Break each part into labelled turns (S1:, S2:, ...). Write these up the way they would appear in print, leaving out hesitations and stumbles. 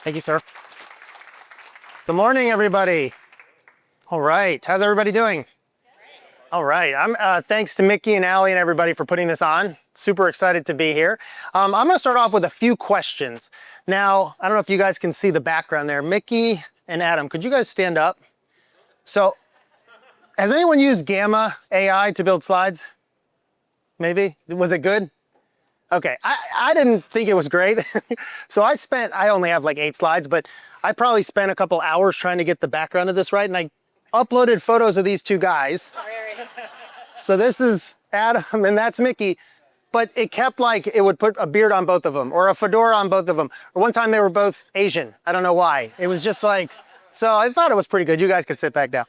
S1: Thank you, sir. Good morning, everybody. All right, how's everybody doing? All right, thanks to Mickey and Allie and everybody for putting this on. Super excited to be here. I'm gonna start off with a few questions. Now, I don't know if you guys can see the background there. Mickey and Adam, could you guys stand up? So, has anyone used Gamma AI to build slides? Maybe? Was it good? Okay, I didn't think it was great. So I only have like 8 slides, but I probably spent a couple hours trying to get the background of this right, and I uploaded photos of these two guys. So this is Adam and that's Mickey, but it kept like, it would put a beard on both of them or a fedora on both of them. Or one time they were both Asian. I don't know why. It was just like, so I thought it was pretty good. You guys could sit back down.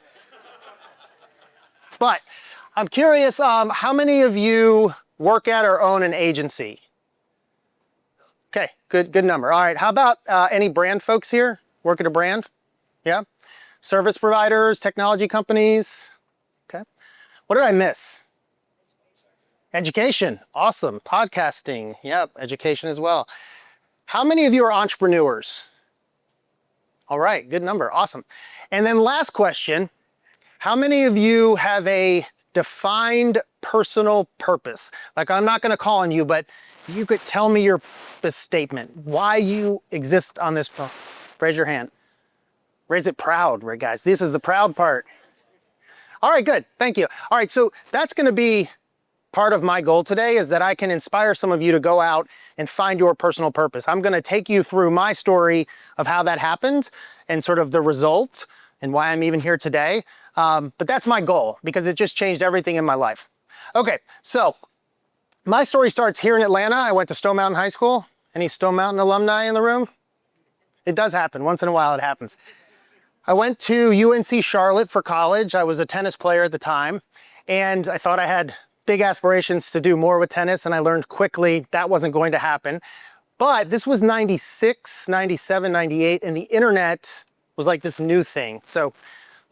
S1: But I'm curious, how many of you work at or own an agency? Okay, good number. All right, how about any brand folks here? Work at a brand? Yeah? Service providers, technology companies? Okay. What did I miss? Education, awesome. Podcasting, yep, education as well. How many of you are entrepreneurs? All right, good number, awesome. And then last question, how many of you have a defined personal purpose? Like, I'm not gonna call on you, but you could tell me your purpose statement, why you exist on this. Raise your hand. Raise it proud, right, guys? This is the proud part. All right, good, thank you. All right, so that's gonna be part of my goal today, is that I can inspire some of you to go out and find your personal purpose. I'm gonna take you through my story of how that happened and sort of the result and why I'm even here today. But that's my goal because it just changed everything in my life. Okay, so my story starts here in Atlanta. I went to Stone Mountain High School. Any Stone Mountain alumni in the room? It does happen, once in a while it happens. I went to UNC Charlotte for college. I was a tennis player at the time, and I thought I had big aspirations to do more with tennis, and I learned quickly that wasn't going to happen. But this was 96, 97, 98, and the internet was like this new thing. So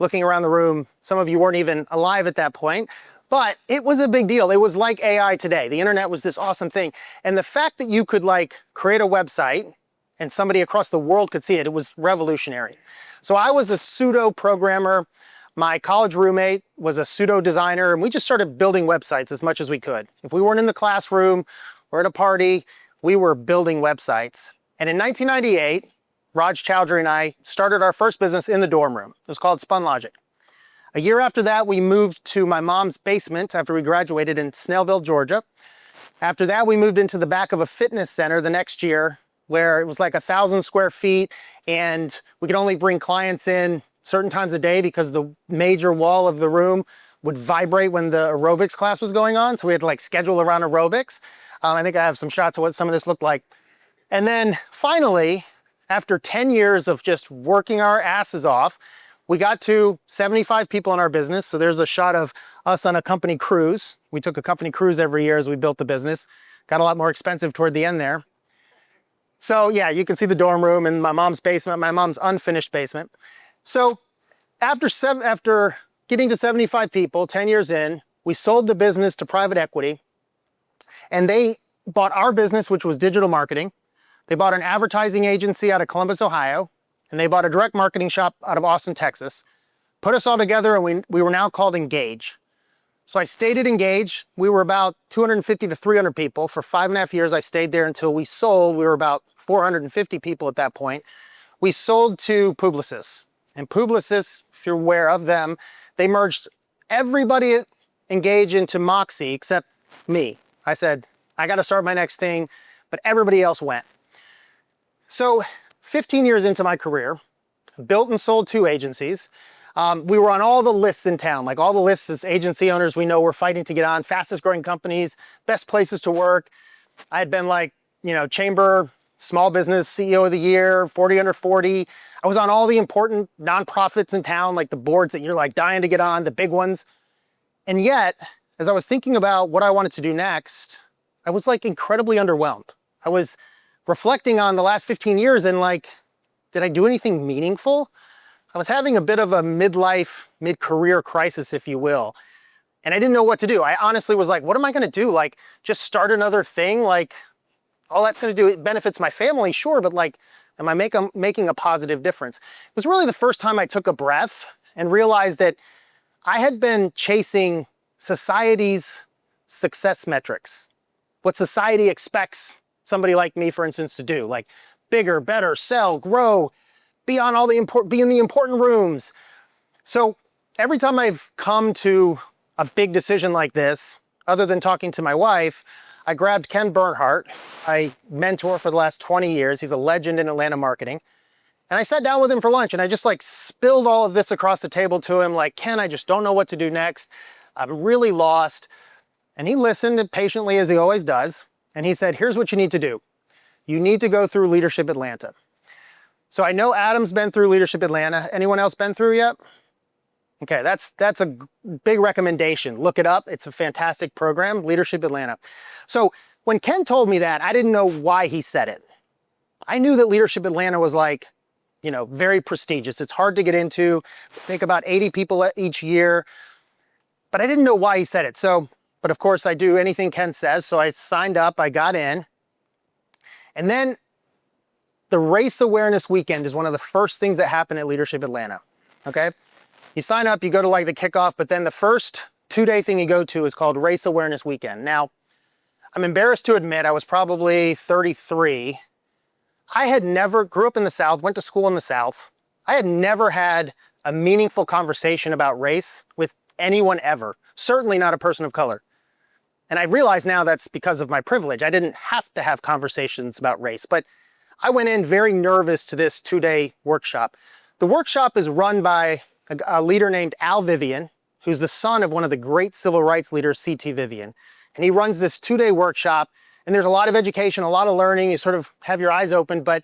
S1: looking around the room, some of you weren't even alive at that point, but it was a big deal. It was like AI today. The internet was this awesome thing. And the fact that you could like create a website and somebody across the world could see it, it was revolutionary. So I was a pseudo programmer. My college roommate was a pseudo designer, and we just started building websites as much as we could. If we weren't in the classroom or at a party, we were building websites. And in 1998, Raj Chowdhury and I started our first business in the dorm room. It was called Spun Logic. A year after that, we moved to my mom's basement after we graduated in Snellville, Georgia. After that, we moved into the back of a fitness center the next year, where it was like 1,000 square feet, and we could only bring clients in certain times a day because the major wall of the room would vibrate when the aerobics class was going on. So we had to like schedule around aerobics. I think I have some shots of what some of this looked like. And then finally, after 10 years of just working our asses off, we got to 75 people in our business. So there's a shot of us on a company cruise. We took a company cruise every year as we built the business. Got a lot more expensive toward the end there. So yeah, you can see the dorm room and my mom's basement, my mom's unfinished basement. So after getting to 75 people, 10 years in, we sold the business to private equity, and they bought our business, which was digital marketing. They bought an advertising agency out of Columbus, Ohio, and they bought a direct marketing shop out of Austin, Texas, put us all together, and we were now called Engage. So I stayed at Engage. We were about 250 to 300 people. For 5.5 years, I stayed there until we sold. We were about 450 people at that point. We sold to Publicis. And Publicis, if you're aware of them, they merged everybody at Engage into Moxie except me. I said, I got to start my next thing, but everybody else went. So 15 years into my career, built and sold 2 agencies. We were on all the lists in town, like all the lists as agency owners we know we're fighting to get on, fastest growing companies, best places to work. I had been like, Chamber Small Business CEO of the Year, 40 under 40. I was on all the important nonprofits in town, like the boards that you're like dying to get on, the big ones. And yet, as I was thinking about what I wanted to do next, I was like incredibly underwhelmed. I was reflecting on the last 15 years and like, did I do anything meaningful? I was having a bit of a midlife, mid-career crisis, if you will. And I didn't know what to do. I honestly was like, what am I gonna do? Like, just start another thing? Like, all that's gonna do, it benefits my family, sure, but like, Am I making a positive difference? It was really the first time I took a breath and realized that I had been chasing society's success metrics. What society expects somebody like me, for instance, to do, like bigger, better, sell, grow, be in the important rooms. So every time I've come to a big decision like this, other than talking to my wife, I grabbed Ken Bernhardt, my mentor for the last 20 years. He's a legend in Atlanta marketing. And I sat down with him for lunch and I just like spilled all of this across the table to him, like, Ken, I just don't know what to do next. I'm really lost. And he listened patiently, as he always does. And he said, here's what you need to do. You need to go through Leadership Atlanta. So I know Adam's been through Leadership Atlanta. Anyone else been through yet? Okay, that's a big recommendation. Look it up. It's a fantastic program, Leadership Atlanta. So when Ken told me that, I didn't know why he said it. I knew that Leadership Atlanta was like, you know, very prestigious. It's hard to get into. I think about 80 people each year. But I didn't know why he said it. But of course I do anything Ken says. So I signed up, I got in. And then the Race Awareness Weekend is one of the first things that happen at Leadership Atlanta, okay? You sign up, you go to like the kickoff, but then the first 2-day thing you go to is called Race Awareness Weekend. Now, I'm embarrassed to admit I was probably 33. I had never, grew up in the South, went to school in the South. I had never had a meaningful conversation about race with anyone ever, certainly not a person of color. And I realize now that's because of my privilege. I didn't have to have conversations about race, but I went in very nervous to this 2-day workshop. The workshop is run by a leader named Al Vivian, who's the son of one of the great civil rights leaders, C.T. Vivian. And he runs this 2-day workshop, and there's a lot of education, a lot of learning. You sort of have your eyes open, but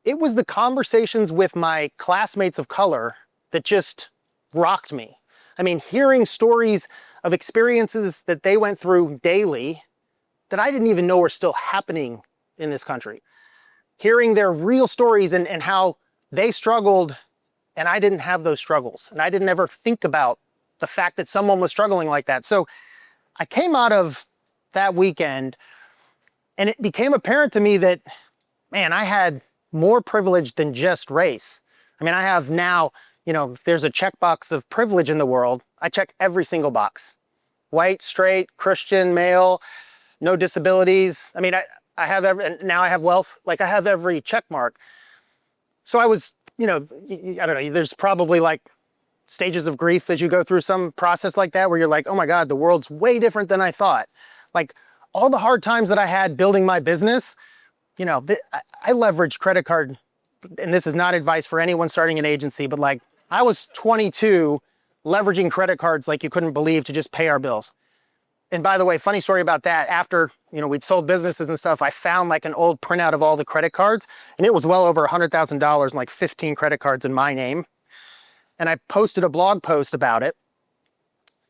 S1: it was the conversations with my classmates of color that just rocked me. I mean, hearing stories of experiences that they went through daily that I didn't even know were still happening in this country. Hearing their real stories and how they struggled and I didn't have those struggles. And I didn't ever think about the fact that someone was struggling like that. So I came out of that weekend and it became apparent to me that, man, I had more privilege than just race. I mean, I have now, you know, if there's a checkbox of privilege in the world, I check every single box. White, straight, Christian, male, no disabilities. I mean, I have now I have wealth, like I have every check mark. So I was, you know, I don't know, there's probably like stages of grief as you go through some process like that where you're like, oh my God, the world's way different than I thought. Like all the hard times that I had building my business, you know, I leveraged credit card, and this is not advice for anyone starting an agency, but like I was 22 leveraging credit cards like you couldn't believe to just pay our bills. And by the way, funny story about that, after, you know, we'd sold businesses and stuff, I found like an old printout of all the credit cards, and it was well over $100,000 and like 15 credit cards in my name. And I posted a blog post about it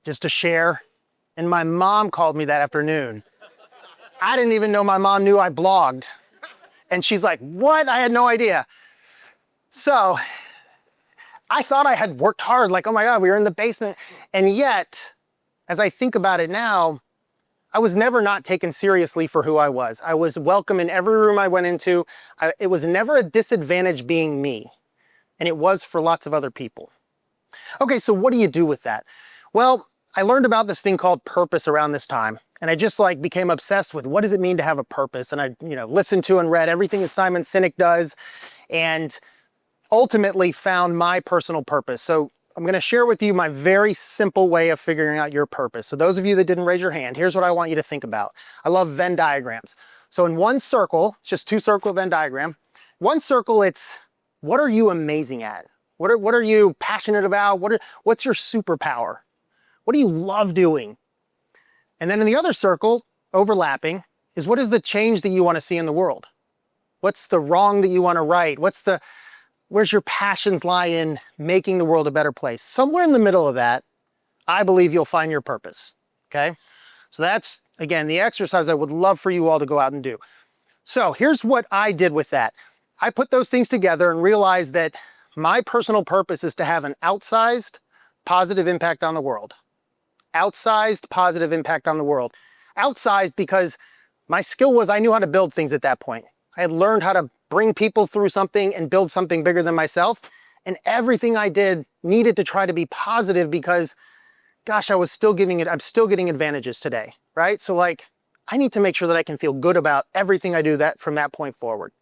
S1: just to share. And my mom called me that afternoon. I didn't even know my mom knew I blogged. And she's like, what? I had no idea. So I thought I had worked hard, like, oh my God, we were in the basement. And yet, as I think about it now, I was never not taken seriously for who I was. I was welcome in every room I went into. It was never a disadvantage being me. And it was for lots of other people. Okay, so what do you do with that? Well, I learned about this thing called purpose around this time. And I just like became obsessed with what does it mean to have a purpose? And I, you know, listened to and read everything that Simon Sinek does and ultimately found my personal purpose. So I'm going to share with you my very simple way of figuring out your purpose. So those of you that didn't raise your hand, here's what I want you to think about. I love Venn diagrams. So in one circle, it's just 2-circle Venn diagram. One circle, it's what are you amazing at? What are you passionate about? What's your superpower? What do you love doing? And then in the other circle, overlapping, is what is the change that you want to see in the world? What's the wrong that you want to right? Where's your passions lie in making the world a better place? Somewhere in the middle of that, I believe you'll find your purpose, okay? So that's, again, the exercise I would love for you all to go out and do. So here's what I did with that. I put those things together and realized that my personal purpose is to have an outsized positive impact on the world. Outsized positive impact on the world. Outsized because my skill was I knew how to build things at that point. I had learned how to bring people through something and build something bigger than myself. And everything I did needed to try to be positive because, gosh, I'm still getting advantages today, right? So like, I need to make sure that I can feel good about everything I do from that point forward.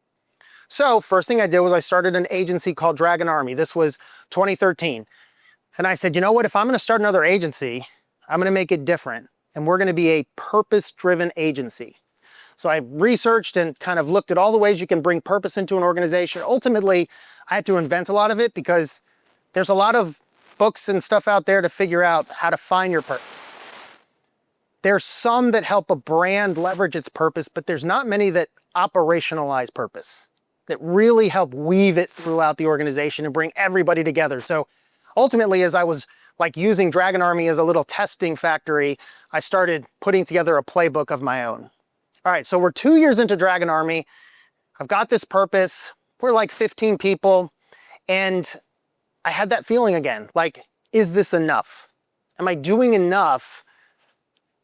S1: So first thing I did was I started an agency called Dragon Army. This was 2013. And I said, you know what, if I'm gonna start another agency, I'm gonna make it different. And we're gonna be a purpose-driven agency. So I researched and kind of looked at all the ways you can bring purpose into an organization. Ultimately, I had to invent a lot of it because there's a lot of books and stuff out there to figure out how to find your purpose. There's some that help a brand leverage its purpose, but there's not many that operationalize purpose, that really help weave it throughout the organization and bring everybody together. So ultimately, as I was like using Dragon Army as a little testing factory, I started putting together a playbook of my own. All right, so we're 2 years into Dragon Army. I've got this purpose. We're like 15 people. And I had that feeling again, like, is this enough? Am I doing enough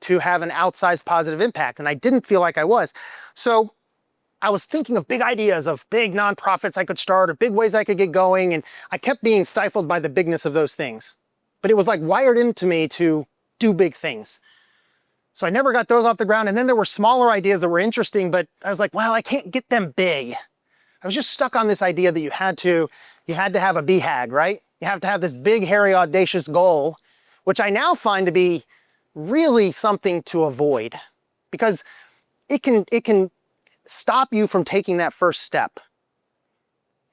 S1: to have an outsized positive impact? And I didn't feel like I was. So I was thinking of big ideas of big nonprofits I could start or big ways I could get going. And I kept being stifled by the bigness of those things. But it was like wired into me to do big things. So I never got those off the ground. And then there were smaller ideas that were interesting, but I was like, well, I can't get them big. I was just stuck on this idea that you had to have a BHAG, right? You have to have this big, hairy, audacious goal, which I now find to be really something to avoid because it can stop you from taking that first step.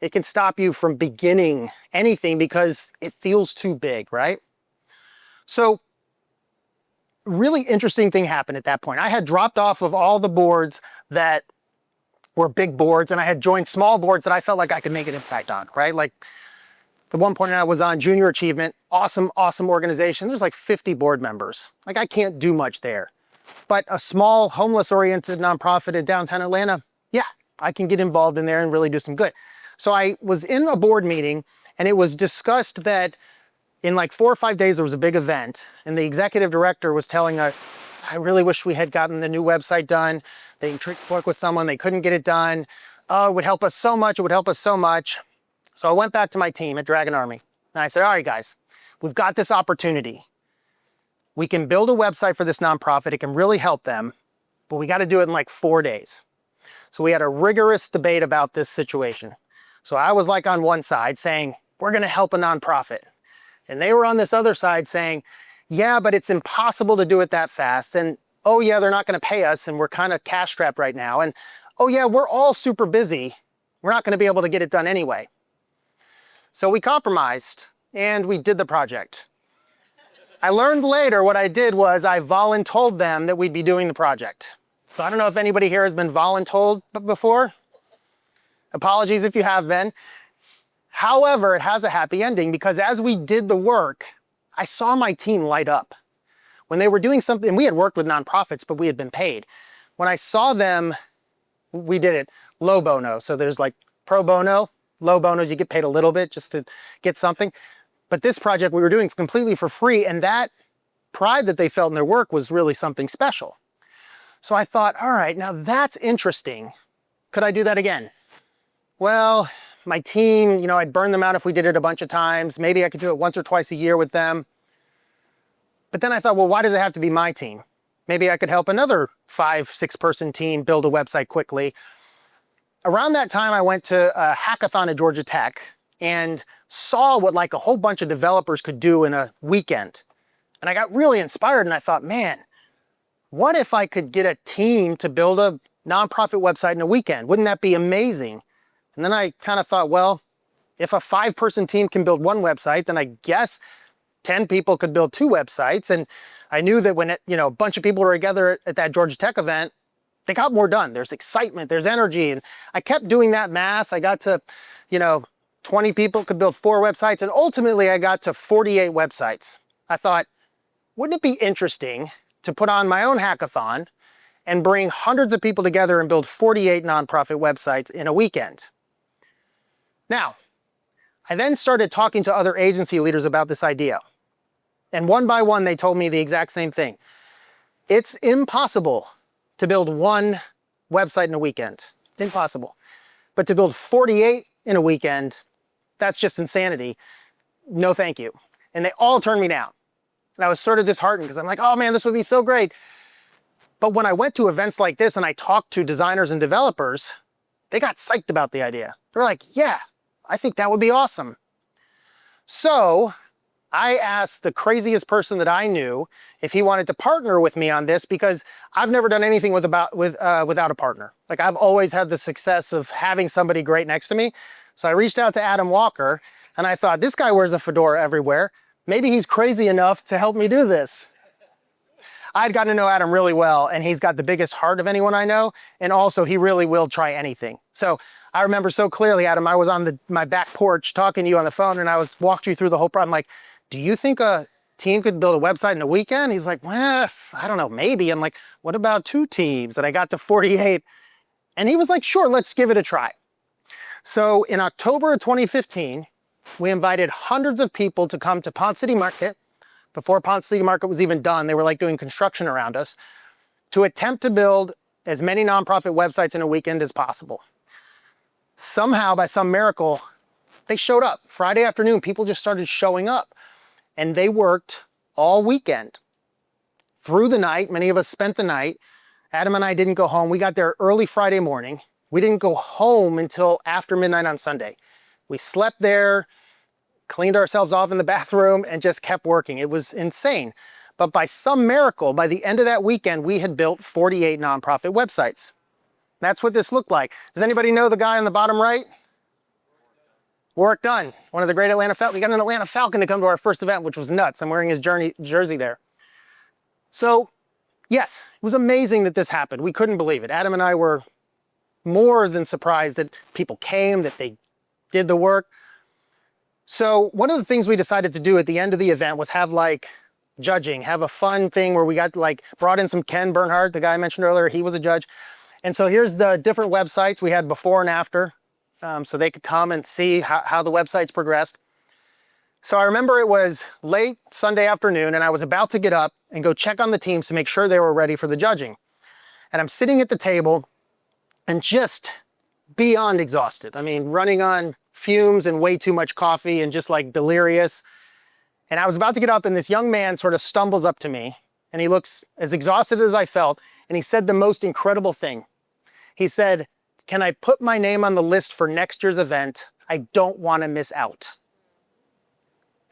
S1: It can stop you from beginning anything because it feels too big, right? So really interesting thing happened at that point. I had dropped off of all the boards that were big boards and I had joined small boards that I felt like I could make an impact on, right? Like the one point I was on Junior Achievement, awesome organization. There's like 50 board members. Like I can't do much there. But a small homeless-oriented nonprofit in downtown Atlanta, yeah, I can get involved in there and really do some good. So I was in a board meeting and it was discussed that in like 4 or 5 days, there was a big event and the executive director was telling us, I really wish we had gotten the new website done. They worked with someone, they couldn't get it done. Oh, it would help us so much, it would help us so much. So I went back to my team at Dragon Army and I said, all right, guys, we've got this opportunity. We can build a website for this nonprofit. It can really help them, but we got to do it in like 4 days. So we had a rigorous debate about this situation. So I was like on one side saying, we're going to help a nonprofit. And they were on this other side saying, yeah, but it's impossible to do it that fast. And oh yeah, they're not going to pay us and we're kind of cash strapped right now. And oh yeah, we're all super busy. We're not going to be able to get it done anyway. So we compromised and we did the project. I learned later what I did was I voluntold them that we'd be doing the project. So I don't know if anybody here has been voluntold before. Apologies if you have been. However, it has a happy ending because as we did the work, I saw my team light up. When they were doing something, we had worked with nonprofits, but we had been paid. When I saw them, we did it low bono. So there's like pro bono, low bonos, you get paid a little bit just to get something. But this project we were doing completely for free, and that pride that they felt in their work was really something special. So I thought, all right, now that's interesting. Could I do that again? Well, my team, you know, I'd burn them out if we did it a bunch of times. Maybe I could do it once or twice a year with them. But then I thought, well, why does it have to be my team? Maybe I could help another 5-6 person team build a website quickly. Around that time, I went to a hackathon at Georgia Tech and saw what like a whole bunch of developers could do in a weekend. And I got really inspired and I thought, man, what if I could get a team to build a nonprofit website in a weekend? Wouldn't that be amazing? And then I kind of thought, well, if a 5-person team can build one website, then I guess 10 people could build 2 websites. And I knew that when a bunch of people were together at that Georgia Tech event, they got more done. There's excitement, there's energy. And I kept doing that math. I got to, 20 people could build 4 websites. And ultimately I got to 48 websites. I thought, wouldn't it be interesting to put on my own hackathon and bring hundreds of people together and build 48 nonprofit websites in a weekend? Now, I then started talking to other agency leaders about this idea. And one by one, they told me the exact same thing. It's impossible to build one website in a weekend. impossible. But to build 48 in a weekend, that's just insanity. No, thank you. And they all turned me down. And I was sort of disheartened because I'm like, oh man, this would be so great. But when I went to events like this and I talked to designers and developers, they got psyched about the idea. They were like, yeah, I think that would be awesome. So I asked the craziest person that I knew if he wanted to partner with me on this, because I've never done anything without a partner. Like, I've always had the success of having somebody great next to me. So I reached out to Adam Walker and I thought, this guy wears a fedora everywhere. Maybe he's crazy enough to help me do this. I'd gotten to know Adam really well, and he's got the biggest heart of anyone I know. And also, he really will try anything. So I remember so clearly, Adam, I was on my back porch talking to you on the phone, and I walked you through the whole problem. Like, do you think a team could build a website in a weekend? He's like, well, I don't know, maybe. I'm like, what about 2 teams? And I got to 48. And he was like, sure, let's give it a try. So in October of 2015, we invited hundreds of people to come to Ponce City Market. Before Ponce City Market was even done, they were like doing construction around us, to attempt to build as many nonprofit websites in a weekend as possible. Somehow, by some miracle, they showed up. Friday afternoon, people just started showing up. And they worked all weekend. Through the night, many of us spent the night. Adam and I didn't go home. We got there early Friday morning. We didn't go home until after midnight on Sunday. We slept there, cleaned ourselves off in the bathroom, and just kept working. It was insane. But by some miracle, by the end of that weekend, we had built 48 nonprofit websites. That's what this looked like. Does anybody know the guy on the bottom right? Work done. One of the great Atlanta Falcons. We got an Atlanta Falcon to come to our first event, which was nuts. I'm wearing his jersey there. So yes, it was amazing that this happened. We couldn't believe it. Adam and I were more than surprised that people came, that they did the work. So one of the things we decided to do at the end of the event was have like judging, have a fun thing where we got brought in some Ken Bernhardt, the guy I mentioned earlier. He was a judge. And so here's the different websites we had before and after. So they could come and see how the websites progressed. So I remember it was late Sunday afternoon and I was about to get up and go check on the teams to make sure they were ready for the judging. And I'm sitting at the table and just beyond exhausted. I mean, running on fumes and way too much coffee and just like delirious. And I was about to get up and this young man sort of stumbles up to me and he looks as exhausted as I felt. And he said the most incredible thing. He said, "Can I put my name on the list for next year's event? I don't want to miss out."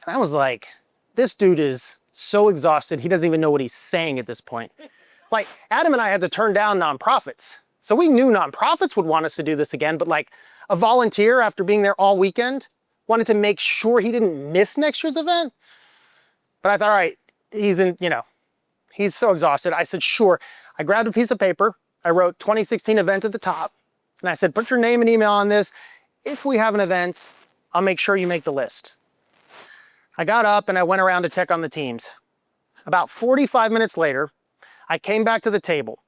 S1: And I was like, this dude is so exhausted, he doesn't even know what he's saying at this point. Like, Adam and I had to turn down nonprofits. So we knew nonprofits would want us to do this again, but like a volunteer after being there all weekend wanted to make sure he didn't miss next year's event. But I thought, all right, he's so exhausted. I said, sure. I grabbed a piece of paper. I wrote 2016 event at the top. And I said, put your name and email on this. If we have an event, I'll make sure you make the list. I got up and I went around to check on the teams. About 45 minutes later, I came back to the table.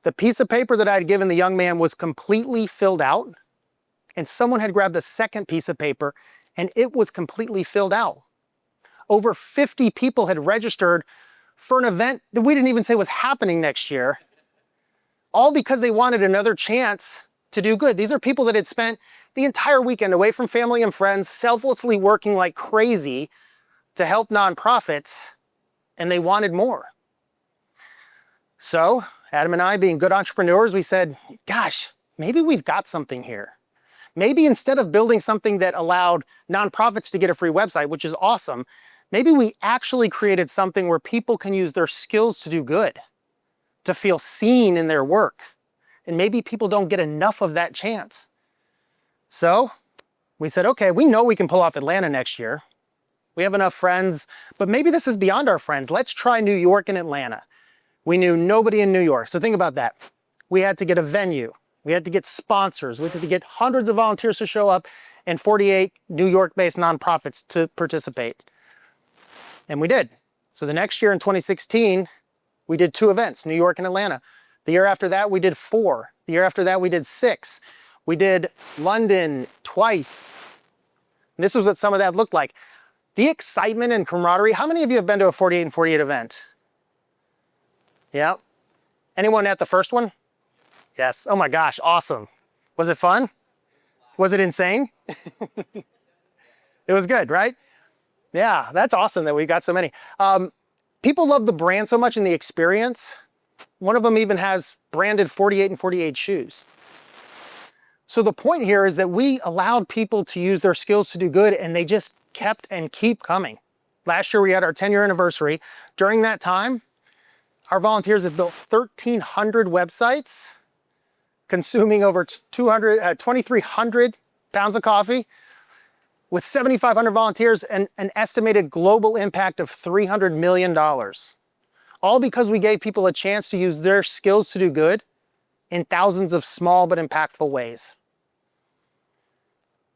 S1: The piece of paper that I had given the young man was completely filled out, and someone had grabbed a second piece of paper and it was completely filled out. Over 50 people had registered for an event that we didn't even say was happening next year, all because they wanted another chance to do good. These are people that had spent the entire weekend away from family and friends, selflessly working like crazy to help nonprofits, and they wanted more. So Adam and I, being good entrepreneurs, we said, gosh, maybe we've got something here. Maybe instead of building something that allowed nonprofits to get a free website, which is awesome, maybe we actually created something where people can use their skills to do good, to feel seen in their work. And maybe people don't get enough of that chance. So we said, okay, we know we can pull off Atlanta next year. We have enough friends, but maybe this is beyond our friends. Let's try New York and Atlanta. We knew nobody in New York. So think about that. We had to get a venue. We had to get sponsors. We had to get hundreds of volunteers to show up and 48 New York-based nonprofits to participate. And we did. So the next year in 2016, we did 2 events, New York and Atlanta. The year after that, we did 4. The year after that, we did 6. We did London twice. And this was what some of that looked like. The excitement and camaraderie. How many of you have been to a 48 and 48 event? Yeah. Anyone at the first one? Yes. Oh my gosh, awesome. Was it fun? Was it insane? It was good, right? Yeah, that's awesome that we got so many. People love the brand so much and the experience. One of them even has branded 48 and 48 shoes. So the point here is that we allowed people to use their skills to do good, and they just kept and keep coming. Last year we had our 10-year anniversary. During that time, our volunteers have built 1,300 websites, consuming over 2,300 pounds of coffee, with 7,500 volunteers and an estimated global impact of $300 million. All because we gave people a chance to use their skills to do good in thousands of small but impactful ways.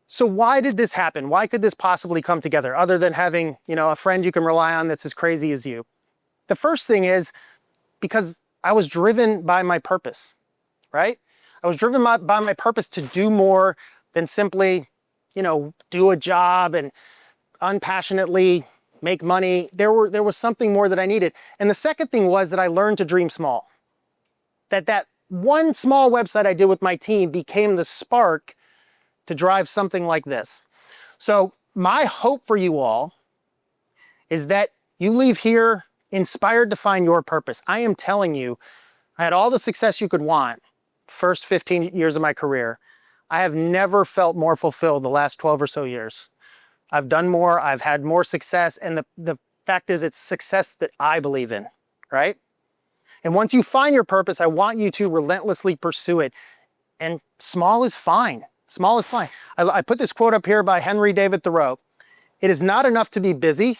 S1: So why did this happen? Why could this possibly come together other than having, a friend you can rely on that's as crazy as you? The first thing is because I was driven by my purpose, right? I was driven by my purpose to do more than simply, do a job and unpassionately make money. There was something more that I needed. And the second thing was that I learned to dream small. That one small website I did with my team became the spark to drive something like this. So my hope for you all is that you leave here inspired to find your purpose. I am telling you, I had all the success you could want first 15 years of my career. I have never felt more fulfilled the last 12 or so years. I've done more, I've had more success, and the fact is it's success that I believe in, right? And once you find your purpose, I want you to relentlessly pursue it. And small is fine. Small is fine. I put this quote up here by Henry David Thoreau. It is not enough to be busy,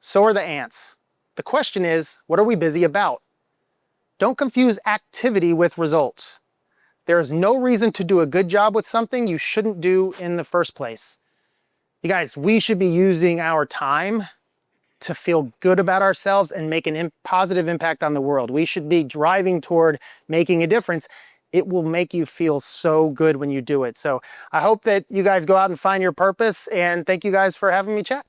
S1: so are the ants. The question is, what are we busy about? Don't confuse activity with results. There is no reason to do a good job with something you shouldn't do in the first place. You guys, we should be using our time to feel good about ourselves and make a positive impact on the world. We should be driving toward making a difference. It will make you feel so good when you do it. So I hope that you guys go out and find your purpose, and thank you guys for having me chat.